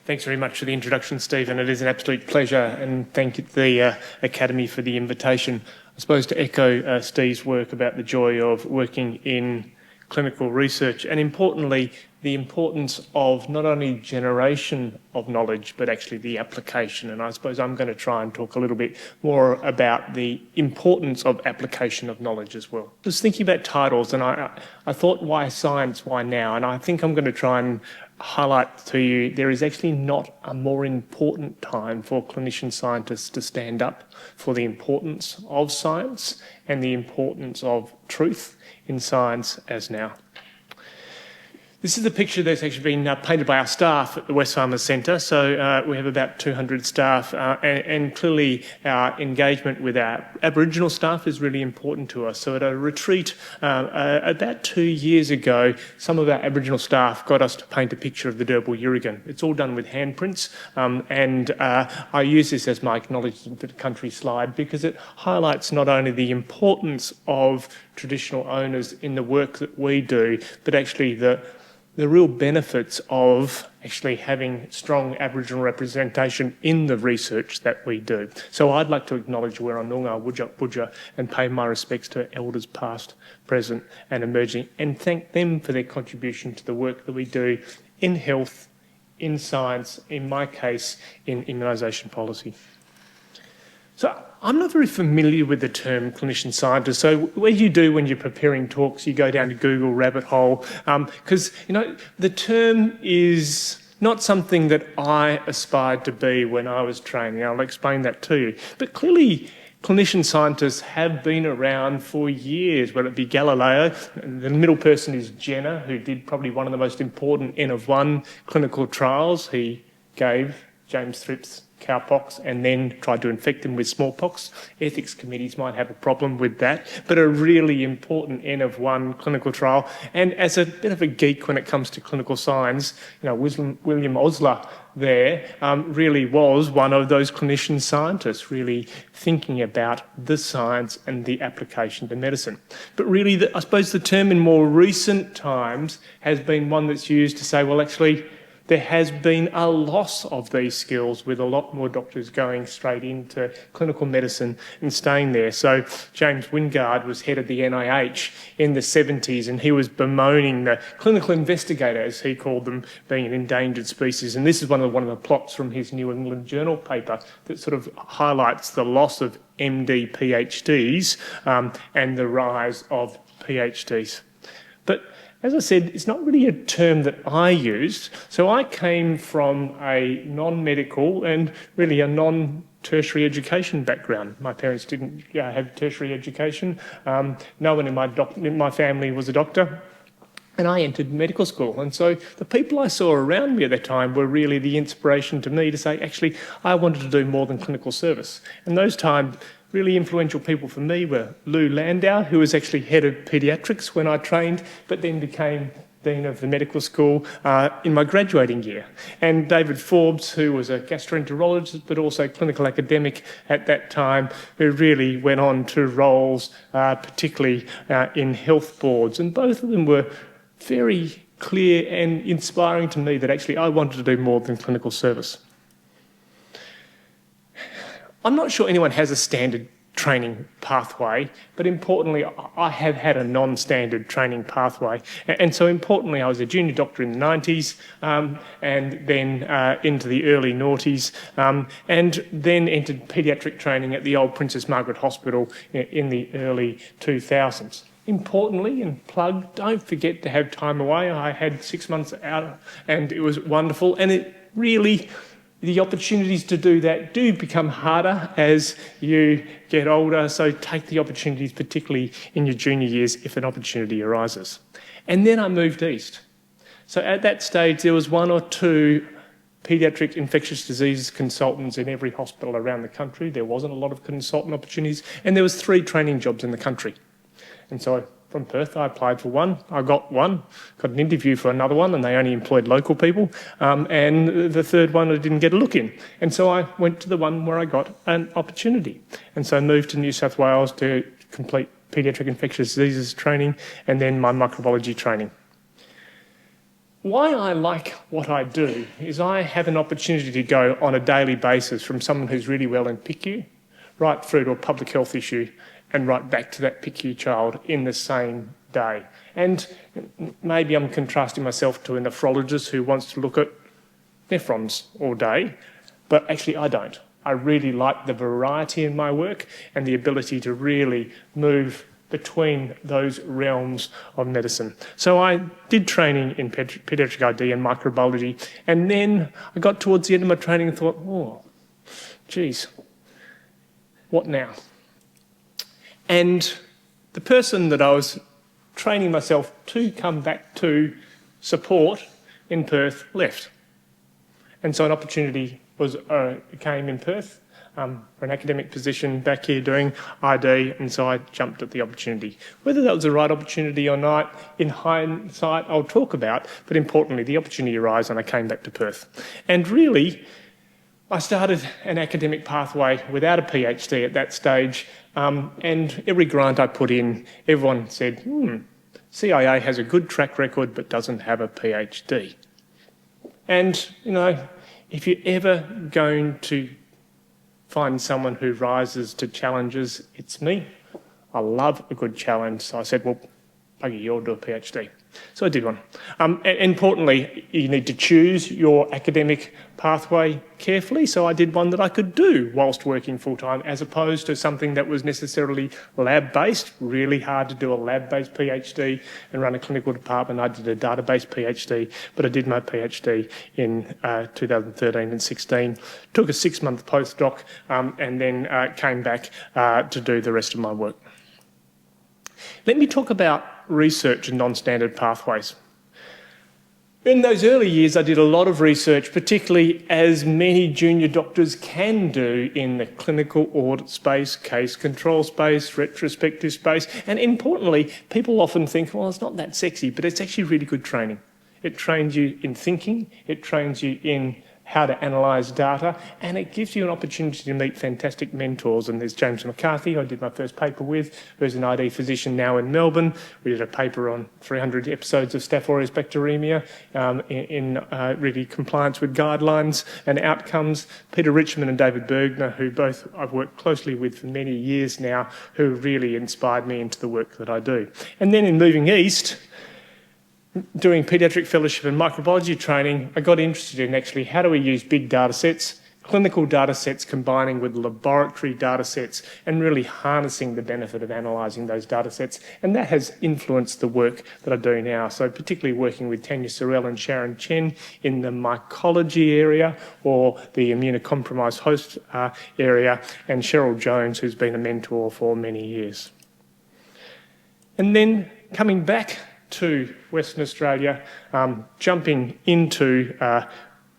Thanks very much for the introduction, Stephen. It is an absolute pleasure, and thank the Academy for the invitation. I suppose to echo Steve's work about the joy of working in clinical research, and importantly, the importance of not only generation of knowledge, but actually the application. And I suppose I'm going to try and talk a little bit more about the importance of application of knowledge as well. I was thinking about titles, and I thought, why science, why now? And I think I'm going to try and highlight to you there is actually not a more important time for clinician scientists to stand up for the importance of science and the importance of truth in science as now. This is a picture that's actually been painted by our staff at the Wesfarmers Centre. So we have about 200 staff and clearly our engagement with our Aboriginal staff is really important to us. So at a retreat about 2 years ago, some of our Aboriginal staff got us to paint a picture of the Derbarl Yurigan. It's all done with handprints and I use this as my acknowledgement to the country slide because it highlights not only the importance of traditional owners in the work that we do, but actually the real benefits of actually having strong Aboriginal representation in the research that we do. So I'd like to acknowledge Wurrung Wudja and pay my respects to elders past, present and emerging and thank them for their contribution to the work that we do in health, in science, in my case, in immunisation policy. So I'm not very familiar with the term clinician scientist. So what you do when you're preparing talks, you go down to Google rabbit hole, because the term is not something that I aspired to be when I was training. I'll explain that to you. But clearly, clinician scientists have been around for years, whether it be Galileo. The middle person is Jenner, who did probably one of the most important N of 1 clinical trials. He gave James Thrips cowpox and then tried to infect them with smallpox. Ethics committees might have a problem with that, but a really important N of 1 clinical trial. And as a bit of a geek when it comes to clinical science, William Osler there really was one of those clinician scientists really thinking about the science and the application to medicine. But really, I suppose the term in more recent times has been one that's used to say, well, actually, there has been a loss of these skills with a lot more doctors going straight into clinical medicine and staying there. So James Wingard was head of the NIH in the 70s and he was bemoaning the clinical investigator, as he called them, being an endangered species. And this is one of the plots from his New England Journal paper that sort of highlights the loss of MD PhDs and the rise of PhDs. But as I said, it's not really a term that I used. So I came from a non-medical and really a non-tertiary education background. My parents didn't have tertiary education. No one in my family was a doctor. And I entered medical school. And so the people I saw around me at that time were really the inspiration to me to say, actually, I wanted to do more than clinical service. And those times, really influential people for me were Lou Landau, who was actually head of paediatrics when I trained, but then became Dean of the medical school in my graduating year. And David Forbes, who was a gastroenterologist, but also clinical academic at that time, who really went on to roles, particularly in health boards. And both of them were very clear and inspiring to me that actually I wanted to do more than clinical service. I'm not sure anyone has a standard training pathway, but importantly, I have had a non-standard training pathway. And so importantly, I was a junior doctor in the 90s and then into the early noughties and then entered paediatric training at the old Princess Margaret Hospital in the early 2000s. Importantly, and plug, don't forget to have time away. I had 6 months out and it was wonderful. And it really, the opportunities to do that do become harder as you get older. So take the opportunities, particularly in your junior years, if an opportunity arises. And then I moved east. So at that stage, there was 1 or 2 paediatric infectious diseases consultants in every hospital around the country. There wasn't a lot of consultant opportunities. And there was 3 training jobs in the country. And so from Perth, I applied for one. I got one, got an interview for another one, and they only employed local people. And the third one, I didn't get a look in. And so I went to the one where I got an opportunity. And so I moved to New South Wales to complete paediatric infectious diseases training and then my microbiology training. why I like what I do is I have an opportunity to go on a daily basis from someone who's really well in PICU, right through to a public health issue and right back to that PICU child in the same day. And maybe I'm contrasting myself to a nephrologist who wants to look at nephrons all day, but actually I don't. I really like the variety in my work and the ability to really move between those realms of medicine. So I did training in paediatric ID and microbiology, and then I got towards the end of my training and thought, oh, geez, what now? And the person that I was training myself to come back to support in Perth left. And so an opportunity came in Perth for an academic position back here doing ID, and so I jumped at the opportunity. Whether that was the right opportunity or not, in hindsight, I'll talk about, but importantly, the opportunity arose and I came back to Perth. And really, I started an academic pathway without a PhD at that stage, and every grant I put in, everyone said, CIA has a good track record but doesn't have a PhD. And, you know, if you're ever going to find someone who rises to challenges, it's me. I love a good challenge. So I said, well, buggy, you'll do a PhD. So I did one. And importantly, you need to choose your academic pathway carefully. So I did one that I could do whilst working full-time, as opposed to something that was necessarily lab-based. Really hard to do a lab-based PhD and run a clinical department. I did a database PhD, but I did my PhD in 2013 and 16. Took a 6-month postdoc and then came back to do the rest of my work. Let me talk about research and non-standard pathways. In those early years, I did a lot of research, particularly as many junior doctors can do in the clinical audit space, case control space, retrospective space, and importantly, people often think, well, it's not that sexy, but it's actually really good training. It trains you in thinking, it trains you in how to analyse data, and it gives you an opportunity to meet fantastic mentors. And there's James McCarthy, who I did my first paper with, who's an ID physician now in Melbourne. We did a paper on 300 episodes of Staph aureus bacteremia in really compliance with guidelines and outcomes. Peter Richmond and David Bergner, who both I've worked closely with for many years now, who really inspired me into the work that I do. And then in moving east, doing paediatric fellowship and microbiology training, I got interested in actually how do we use big data sets, clinical data sets combining with laboratory data sets, and really harnessing the benefit of analysing those data sets. And that has influenced the work that I do now. So particularly working with Tanya Sorrell and Sharon Chen in the mycology area or the immunocompromised host area, and Cheryl Jones, who's been a mentor for many years. And then coming back to Western Australia, jumping into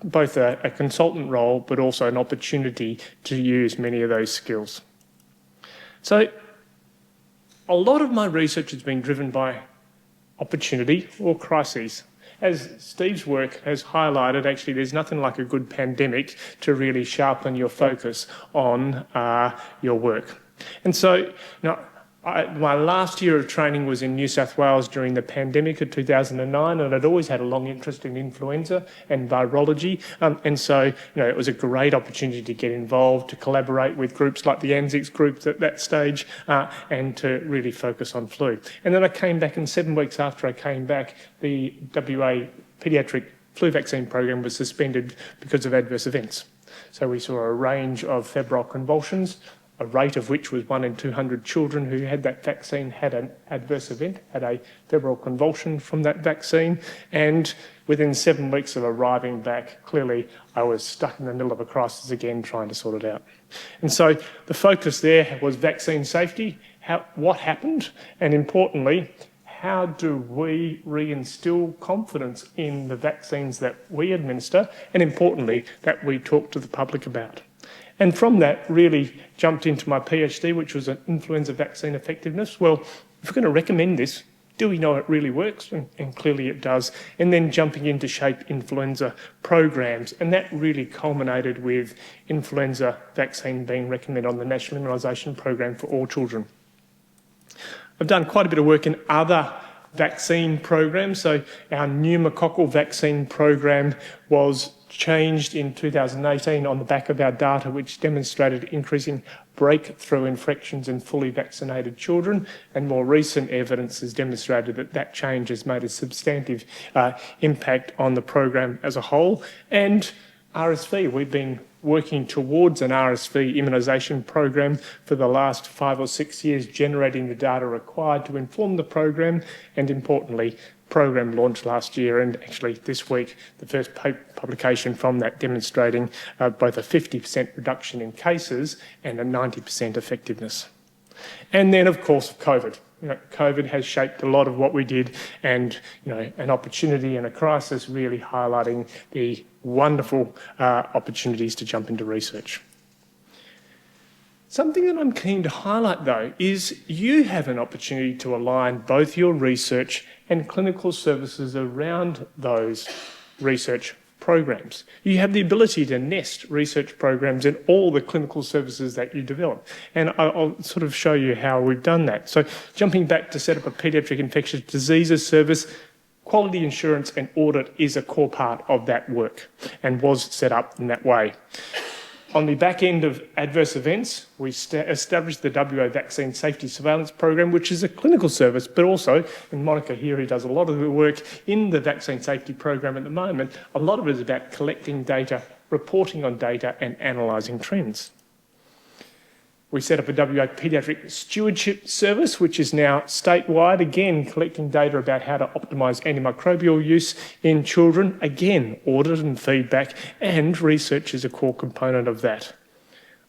both a consultant role but also an opportunity to use many of those skills. So a lot of my research has been driven by opportunity or crises. As Steve's work has highlighted, actually there's nothing like a good pandemic to really sharpen your focus on your work. And so, now, my last year of training was in New South Wales during the pandemic of 2009, and I'd always had a long interest in influenza and virology, and so it was a great opportunity to get involved, to collaborate with groups like the ANZICS group at that stage, and to really focus on flu. And then I came back, and 7 weeks after I came back, the WA paediatric flu vaccine program was suspended because of adverse events. So we saw a range of febrile convulsions, a rate of which was 1 in 200 children who had that vaccine had an adverse event, had a febrile convulsion from that vaccine. And within 7 weeks of arriving back, clearly I was stuck in the middle of a crisis again, trying to sort it out. And so the focus there was vaccine safety, what happened, and importantly, how do we reinstill confidence in the vaccines that we administer, and importantly, that we talk to the public about. And from that, really jumped into my PhD, which was an influenza vaccine effectiveness. Well, if we're going to recommend this, do we know it really works? And clearly it does. And then jumping into shape influenza programs. And that really culminated with influenza vaccine being recommended on the National Immunisation Program for all children. I've done quite a bit of work in other vaccine program. So our pneumococcal vaccine program was changed in 2018 on the back of our data, which demonstrated increasing breakthrough infections in fully vaccinated children, and more recent evidence has demonstrated that that change has made a substantive impact on the program as a whole. And RSV, we've been working towards an RSV immunisation program for the last 5 or 6 years, generating the data required to inform the program, and importantly, program launched last year, and actually this week the first publication from that demonstrating both a 50% reduction in cases and a 90% effectiveness. And then, of course, COVID. COVID has shaped a lot of what we did, and an opportunity and a crisis really highlighting the wonderful opportunities to jump into research. Something that I'm keen to highlight, though, is you have an opportunity to align both your research and clinical services around those research programs. You have the ability to nest research programs in all the clinical services that you develop. And I'll sort of show you how we've done that. So jumping back to set up a paediatric infectious diseases service, quality assurance and audit is a core part of that work and was set up in that way. On the back end of adverse events, we established the WA Vaccine Safety Surveillance Program, which is a clinical service, but also, and Monica here, who does a lot of the work in the vaccine safety program at the moment, a lot of it is about collecting data, reporting on data and analysing trends. We set up a WA Paediatric Stewardship Service, which is now statewide, again collecting data about how to optimise antimicrobial use in children, again audit and feedback, and research is a core component of that.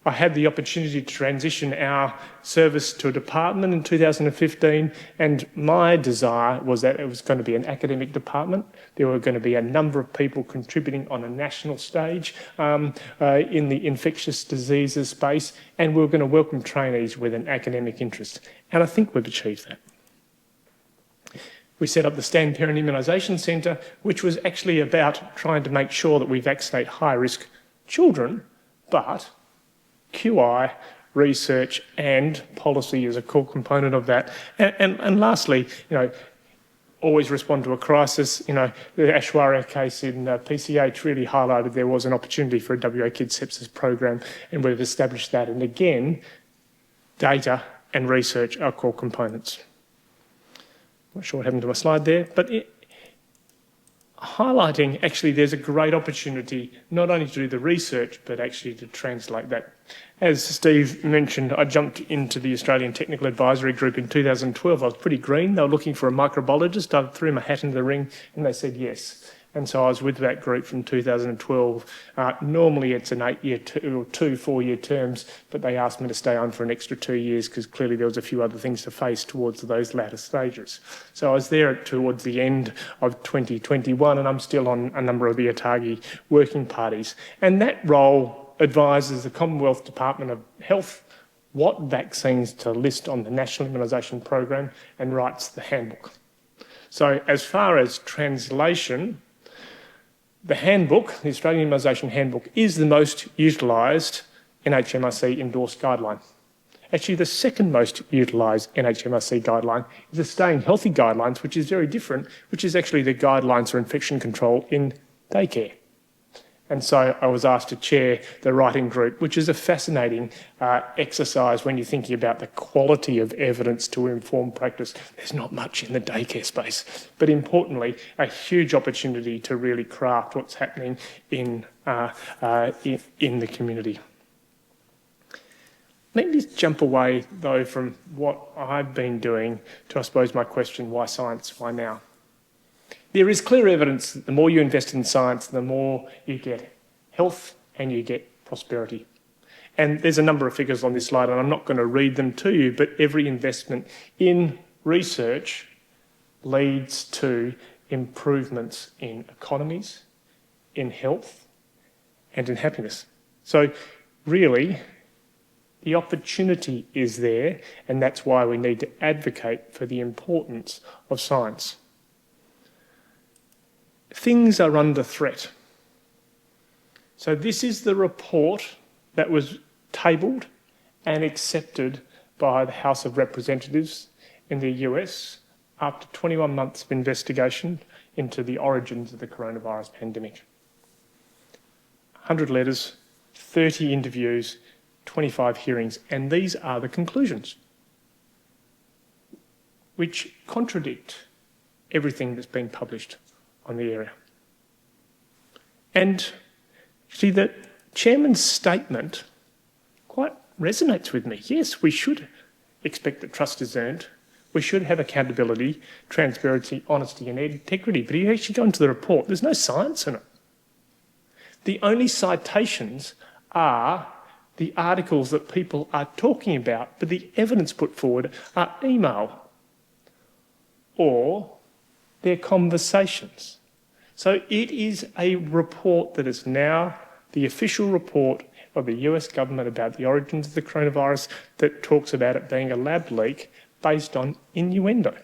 I had the opportunity to transition our service to a department in 2015, and my desire was that it was going to be an academic department. There were going to be a number of people contributing on a national stage in the infectious diseases space, and we were going to welcome trainees with an academic interest. And I think we've achieved that. We set up the Stand Parent Immunisation Centre, which was actually about trying to make sure that we vaccinate high-risk children, but QI, research and policy is a core component of that. And lastly, always respond to a crisis. The Ashwarya case in PCH really highlighted there was an opportunity for a WA Kids Sepsis program, and we've established that. And again, data and research are core components. Not sure what happened to my slide there, but highlighting actually there's a great opportunity not only to do the research but actually to translate that. As Steve mentioned, I jumped into the Australian Technical Advisory Group in 2012. I was pretty green. They were looking for a microbiologist. I threw my hat into the ring and they said yes. And so I was with that group from 2012. Normally it's an 8-year or 4-year terms, but they asked me to stay on for an extra 2 years because clearly there was a few other things to face towards those latter stages. So I was there towards the end of 2021, and I'm still on a number of the ATAGI working parties. And that role advises the Commonwealth Department of Health what vaccines to list on the National Immunisation Program and writes the handbook. So as far as translation, the handbook, the Australian Immunisation Handbook, is the most utilised NHMRC endorsed guideline. Actually, the second most utilised NHMRC guideline is the Staying Healthy Guidelines, which is very different, which is actually the guidelines for infection control in daycare. And so I was asked to chair the writing group, which is a fascinating exercise when you're thinking about the quality of evidence to inform practice. There's not much in the daycare space, but importantly, a huge opportunity to really craft what's happening in the community. Let me jump away, though, from what I've been doing to, I suppose, my question, why science, why now? There is clear evidence that the more you invest in science, the more you get health and you get prosperity. And there's a number of figures on this slide, and I'm not going to read them to you, but every investment in research leads to improvements in economies, in health, and in happiness. So really, the opportunity is there, and that's why we need to advocate for the importance of science. Things are under threat. So this is the report that was tabled and accepted by the House of Representatives in the US after 21 months of investigation into the origins of the coronavirus pandemic. 100 letters, 30 interviews, 25 hearings, and these are the conclusions, which contradict everything that's been published on the area. And see, the chairman's statement quite resonates with me. Yes, we should expect that trust is earned. We should have accountability, transparency, honesty and integrity. But if you actually go into the report, there's no science in it. The only citations are the articles that people are talking about, but the evidence put forward are email or their conversations. So it is a report that is now the official report of the US government about the origins of the coronavirus that talks about it being a lab leak based on innuendo.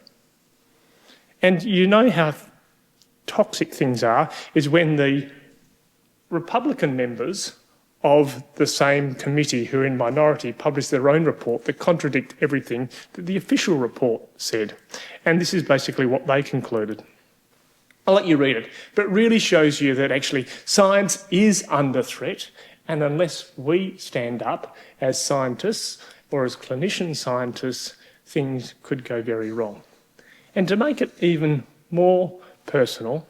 And you know how toxic things are is when the Republican members of the same committee who are in minority publish their own report that contradict everything that the official report said. And this is basically what they concluded. I'll let you read it, but it really shows you that actually science is under threat, and unless we stand up as scientists or as clinician-scientists, things could go very wrong. And to make it even more personal,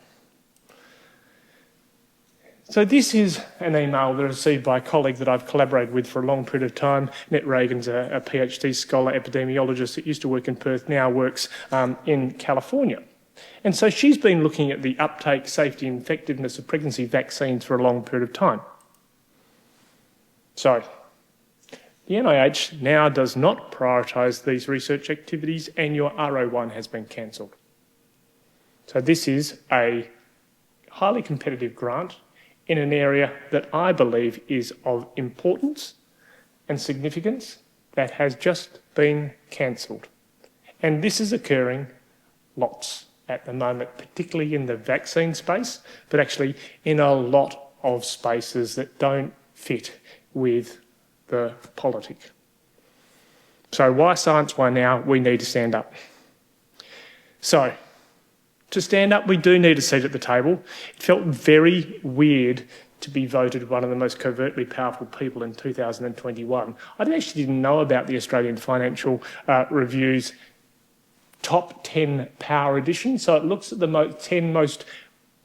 so this is an email that I received by a colleague that I've collaborated with for a long period of time. Annette Reagan's a PhD scholar, epidemiologist that used to work in Perth, now works in California. And so she's been looking at the uptake, safety and effectiveness of pregnancy vaccines for a long period of time. So the NIH now does not prioritise these research activities and your RO1 has been cancelled. So this is a highly competitive grant in an area that I believe is of importance and significance that has just been cancelled. And this is occurring lots at the moment, particularly in the vaccine space, but actually in a lot of spaces that don't fit with the politic. So why science, why now? We need to stand up. So to stand up, we do need a seat at the table. It felt very weird to be voted one of the most covertly powerful people in 2021. I actually didn't know about the Australian Financial Review's top 10 power edition. So it looks at the 10 most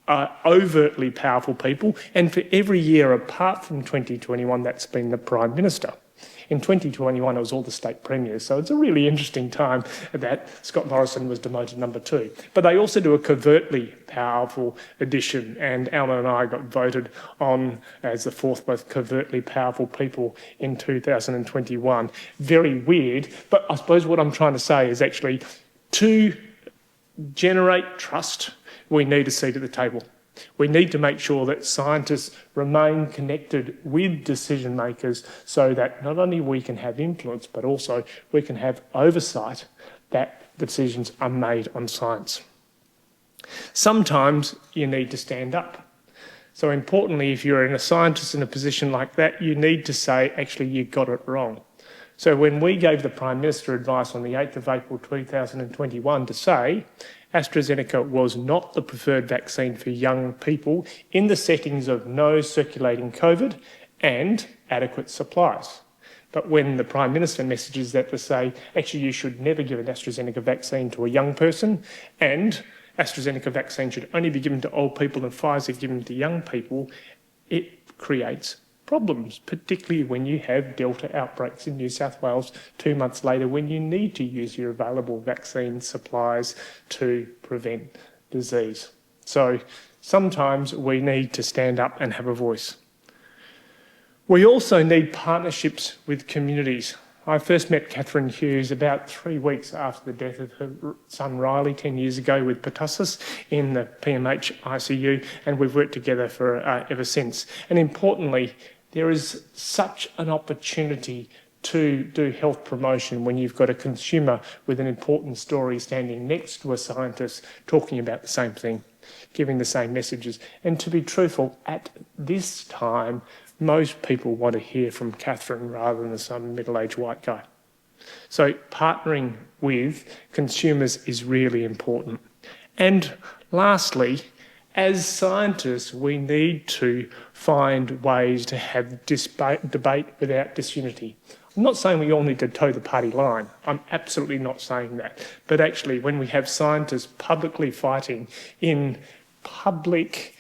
overtly powerful people. And for every year, apart from 2021, that's been the Prime Minister. In 2021, it was all the state premiers. So it's a really interesting time that Scott Morrison was demoted number 2. But they also do a covertly powerful edition. And Alma and I got voted on as the 4th most covertly powerful people in 2021. Very weird. But I suppose what I'm trying to say is actually to generate trust, we need a seat at the table. We need to make sure that scientists remain connected with decision makers so that not only we can have influence, but also we can have oversight that decisions are made on science. Sometimes you need to stand up. So importantly, if you're a scientist in a position like that, you need to say, actually, you got it wrong. So when we gave the Prime Minister advice on the 8th of April 2021 to say AstraZeneca was not the preferred vaccine for young people in the settings of no circulating COVID and adequate supplies. But when the Prime Minister messages that to say, actually, you should never give an AstraZeneca vaccine to a young person and AstraZeneca vaccine should only be given to old people and Pfizer given to young people, it creates problems, particularly when you have Delta outbreaks in New South Wales 2 months later when you need to use your available vaccine supplies to prevent disease. So sometimes we need to stand up and have a voice. We also need partnerships with communities. I first met Catherine Hughes about 3 weeks after the death of her son Riley 10 years ago with pertussis in the PMH ICU, and we've worked together for ever since. And importantly, there is such an opportunity to do health promotion when you've got a consumer with an important story standing next to a scientist talking about the same thing, giving the same messages. And to be truthful, at this time, most people want to hear from Catherine rather than some middle-aged white guy. So partnering with consumers is really important. And lastly, as scientists, we need to find ways to have debate without disunity. I'm not saying we all need to toe the party line. I'm absolutely not saying that. But actually, when we have scientists publicly fighting in public,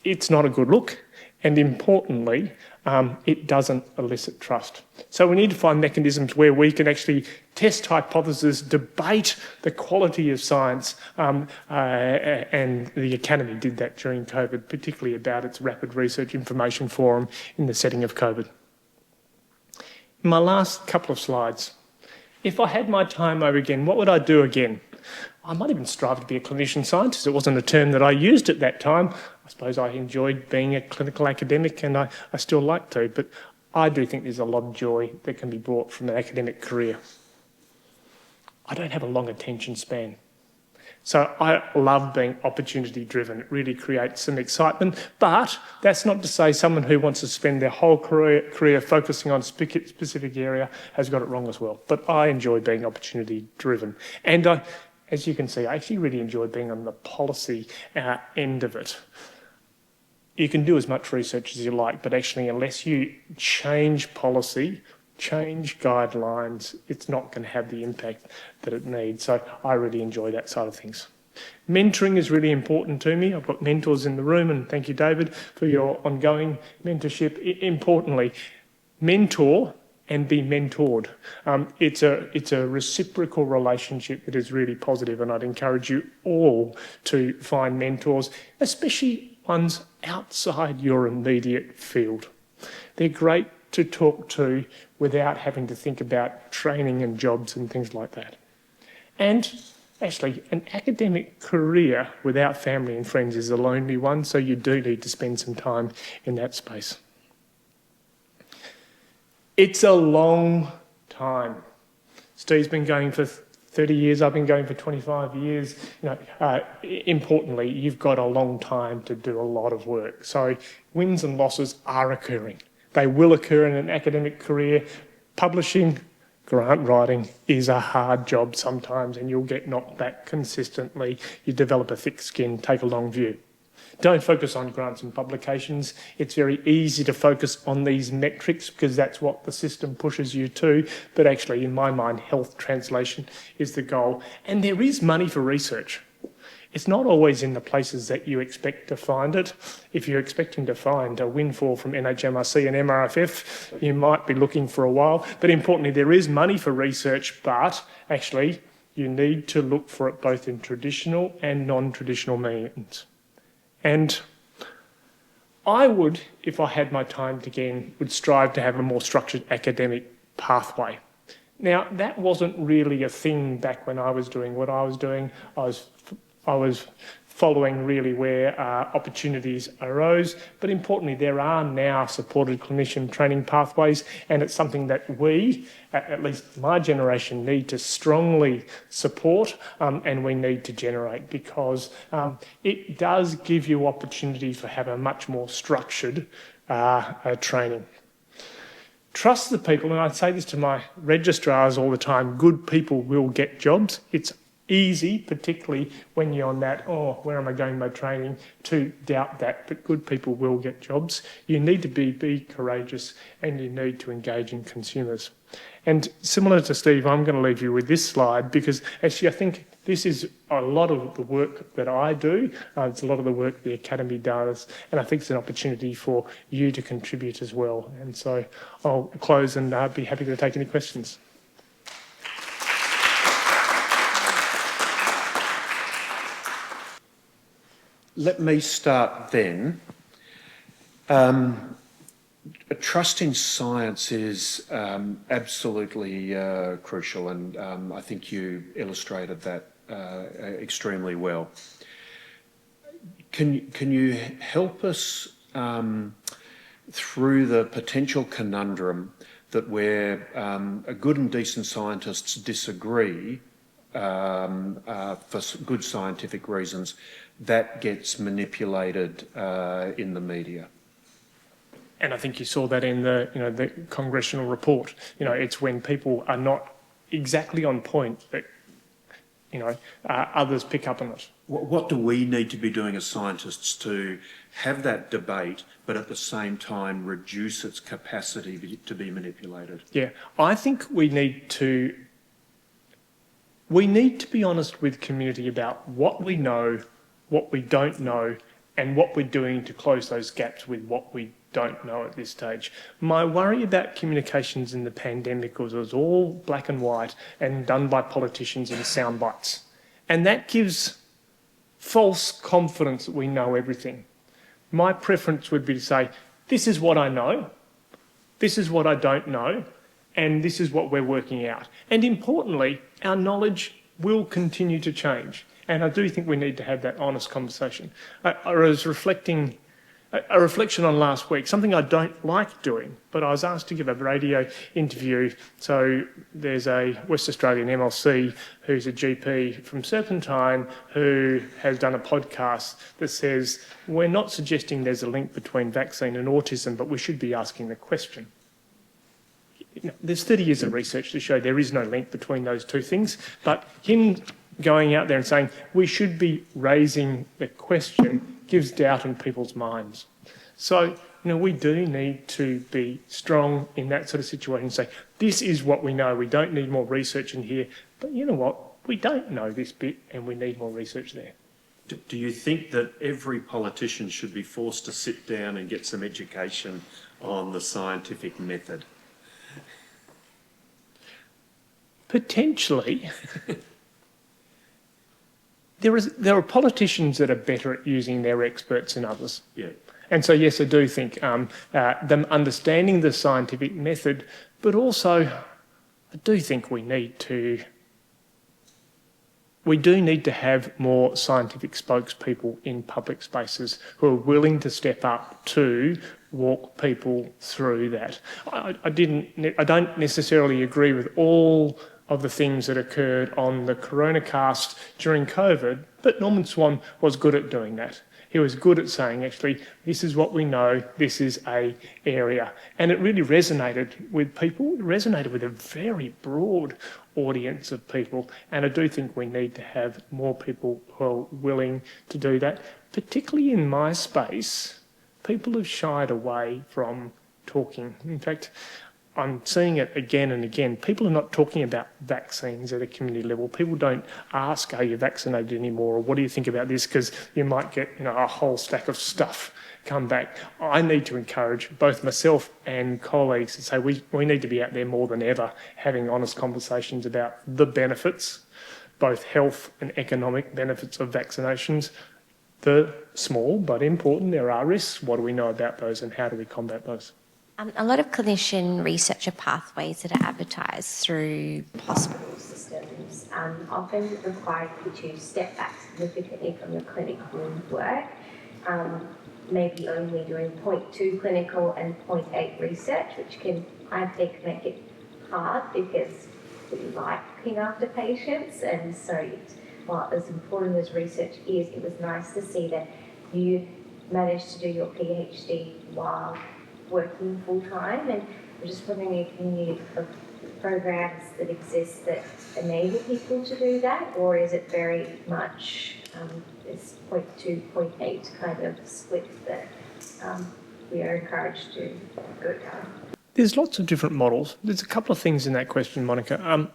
it's not a good look. And importantly, it doesn't elicit trust. So we need to find mechanisms where we can actually test hypotheses, debate the quality of science, and the Academy did that during COVID, particularly about its Rapid Research Information Forum in the setting of COVID. In my last couple of slides, if I had my time over again, what would I do again? I might even strive to be a clinician-scientist. It wasn't a term that I used at that time. I suppose I enjoyed being a clinical academic, and I still like to, but I do think there's a lot of joy that can be brought from an academic career. I don't have a long attention span. So I love being opportunity-driven. It really creates some excitement, but that's not to say someone who wants to spend their whole career focusing on a specific area has got it wrong as well. But I enjoy being opportunity-driven. And as you can see, I actually really enjoy being on the policy end of it. You can do as much research as you like, but actually unless you change policy, change guidelines, it's not going to have the impact that it needs. So I really enjoy that side of things. Mentoring is really important to me. I've got mentors in the room, and thank you, David, for your ongoing mentorship. Importantly, mentor and be mentored. It's a reciprocal relationship that is really positive, and I'd encourage you all to find mentors, especially ones outside your immediate field. They're great to talk to without having to think about training and jobs and things like that. And actually, an academic career without family and friends is a lonely one, so you do need to spend some time in that space. It's a long time. Steve's been going for 30 years, I've been going for 25 years. Importantly, you've got a long time to do a lot of work. So wins and losses are occurring. They will occur in an academic career. Publishing, grant writing is a hard job sometimes, and you'll get knocked back consistently. You develop a thick skin, take a long view. Don't focus on grants and publications. It's very easy to focus on these metrics because that's what the system pushes you to. But actually, in my mind, health translation is the goal. And there is money for research. It's not always in the places that you expect to find it. If you're expecting to find a windfall from NHMRC and MRFF, you might be looking for a while. But importantly, there is money for research, but actually, you need to look for it both in traditional and non-traditional means. And I would, if I had my time again, would strive to have a more structured academic pathway. Now, that wasn't really a thing back when I was doing what I was doing. I was following really where opportunities arose. But importantly, there are now supported clinician training pathways, and it's something that we, at least my generation, need to strongly support and we need to generate because it does give you opportunity for have a much more structured training. Trust the people, and I say this to my registrars all the time, good people will get jobs. It's easy, particularly when you're on that, where am I going by training, to doubt that, but good people will get jobs. You need to be courageous and you need to engage in consumers. And similar to Steve, I'm going to leave you with this slide because actually I think this is a lot of the work that I do. It's a lot of the work the Academy does, and I think it's an opportunity for you to contribute as well. And so I'll close and be happy to take any questions. Let me start then. Trust in science is absolutely crucial, and I think you illustrated that extremely well. Can you help us through the potential conundrum that where good and decent scientists disagree for good scientific reasons, that gets manipulated in the media? And I think you saw that in the congressional report. It's when people are not exactly on point that, others pick up on it. What do we need to be doing as scientists to have that debate, but at the same time reduce its capacity to be manipulated? Yeah, I think we need to be honest with community about what we know, what we don't know, and what we're doing to close those gaps with what we don't know at this stage. My worry about communications in the pandemic was it was all black and white and done by politicians in sound bites. And that gives false confidence that we know everything. My preference would be to say, this is what I know, this is what I don't know, and this is what we're working out. And importantly, our knowledge will continue to change. And I do think we need to have that honest conversation. I was reflecting, a reflection on last week, something I don't like doing, but I was asked to give a radio interview. So there's a West Australian MLC who's a GP from Serpentine who has done a podcast that says, we're not suggesting there's a link between vaccine and autism, but we should be asking the question. There's 30 years of research to show there is no link between those two things, but him going out there and saying we should be raising the question gives doubt in people's minds. So, we do need to be strong in that sort of situation and say, this is what we know, we don't need more research in here, but you know what, we don't know this bit and we need more research there. Do you think that every politician should be forced to sit down and get some education on the scientific method? Potentially. There are politicians that are better at using their experts than others. Yeah. And so, yes, I do think them understanding the scientific method, but also I do think we do need to have more scientific spokespeople in public spaces who are willing to step up to walk people through that. I don't necessarily agree with all of the things that occurred on the Coronacast during COVID, but Norman Swan was good at doing that. He was good at saying, actually, this is what we know, this is an area. And it really resonated with people. It resonated with a very broad audience of people. And I do think we need to have more people who are willing to do that. Particularly in my space, people have shied away from talking. In fact, I'm seeing it again and again. People are not talking about vaccines at a community level. People don't ask, are you vaccinated anymore? Or what do you think about this? Because you might get a whole stack of stuff come back. I need to encourage both myself and colleagues to say we need to be out there more than ever having honest conversations about the benefits, both health and economic benefits of vaccinations. The small but important, there are risks. What do we know about those and how do we combat those? A lot of clinician-researcher pathways that are advertised through hospital systems often require you to step back significantly from your clinical work, maybe only doing 0.2 clinical and 0.8 research, which can, I think, make it hard because we like looking after patients. And so while as important as research is, it was nice to see that you managed to do your PhD while working full-time, and I'm just wondering if you need programs that exist that enable people to do that, or is it very much this 0.2, 0.8 kind of split that we are encouraged to go down? There's lots of different models. There's a couple of things in that question, Monica.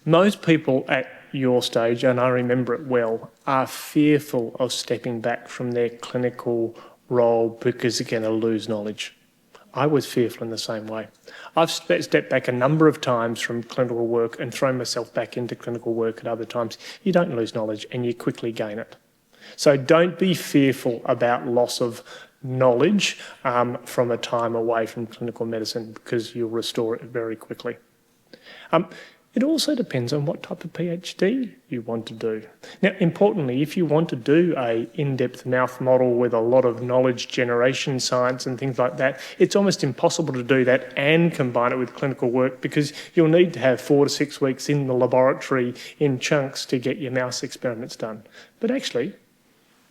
Most people at your stage, and I remember it well, are fearful of stepping back from their clinical role because they're going to lose knowledge. I was fearful in the same way. I've stepped back a number of times from clinical work and thrown myself back into clinical work at other times. You don't lose knowledge and you quickly gain it. So don't be fearful about loss of knowledge from a time away from clinical medicine because you'll restore it very quickly. It also depends on what type of PhD you want to do. Now, importantly, if you want to do an in-depth mouth model with a lot of knowledge generation science and things like that, it's almost impossible to do that and combine it with clinical work because you'll need to have 4 to 6 weeks in the laboratory in chunks to get your mouse experiments done. But actually,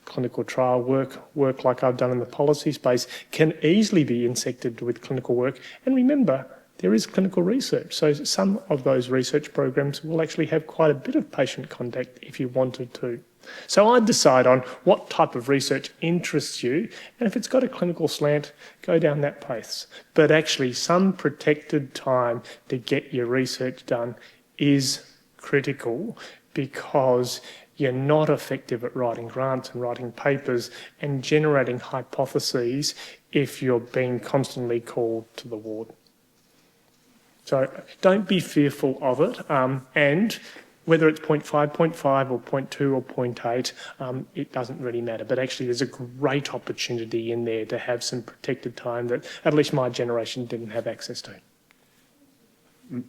clinical trial work like I've done in the policy space, can easily be intersected with clinical work. And remember, there is clinical research. So some of those research programs will actually have quite a bit of patient contact if you wanted to. So I'd decide on what type of research interests you, and if it's got a clinical slant, go down that path. But actually some protected time to get your research done is critical, because you're not effective at writing grants and writing papers and generating hypotheses if you're being constantly called to the ward. So don't be fearful of it, and whether it's 0.5, 0.5 or 0.2 or 0.8, it doesn't really matter. But actually there's a great opportunity in there to have some protected time that at least my generation didn't have access to.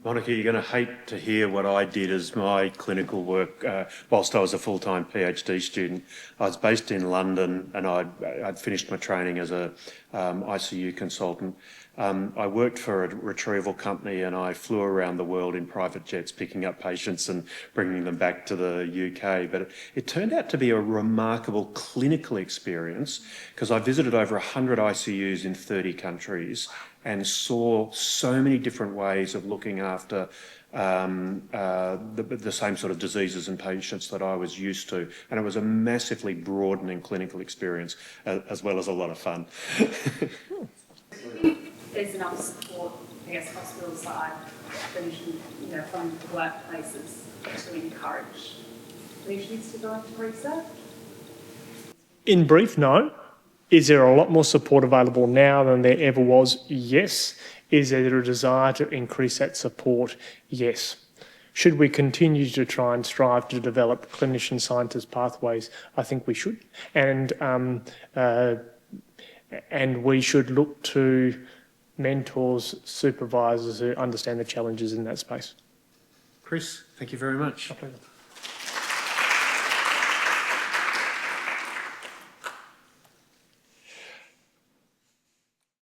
Monica, you're going to hate to hear what I did as my clinical work whilst I was a full-time PhD student. I was based in London and I'd finished my training as a ICU consultant. I worked for a retrieval company and I flew around the world in private jets picking up patients and bringing them back to the UK. But it turned out to be a remarkable clinical experience, because I visited over 100 ICUs in 30 countries and saw so many different ways of looking after the same sort of diseases and patients that I was used to. And it was a massively broadening clinical experience, as well as a lot of fun. There's enough support, I guess, hospital side, clinician, from workplaces to encourage clinicians to go into research? In brief, no. Is there a lot more support available now than there ever was? Yes. Is there a desire to increase that support? Yes. Should we continue to try and strive to develop clinician-scientist pathways? I think we should. And we should look to mentors, supervisors who understand the challenges in that space. Chris, thank you very much. My pleasure.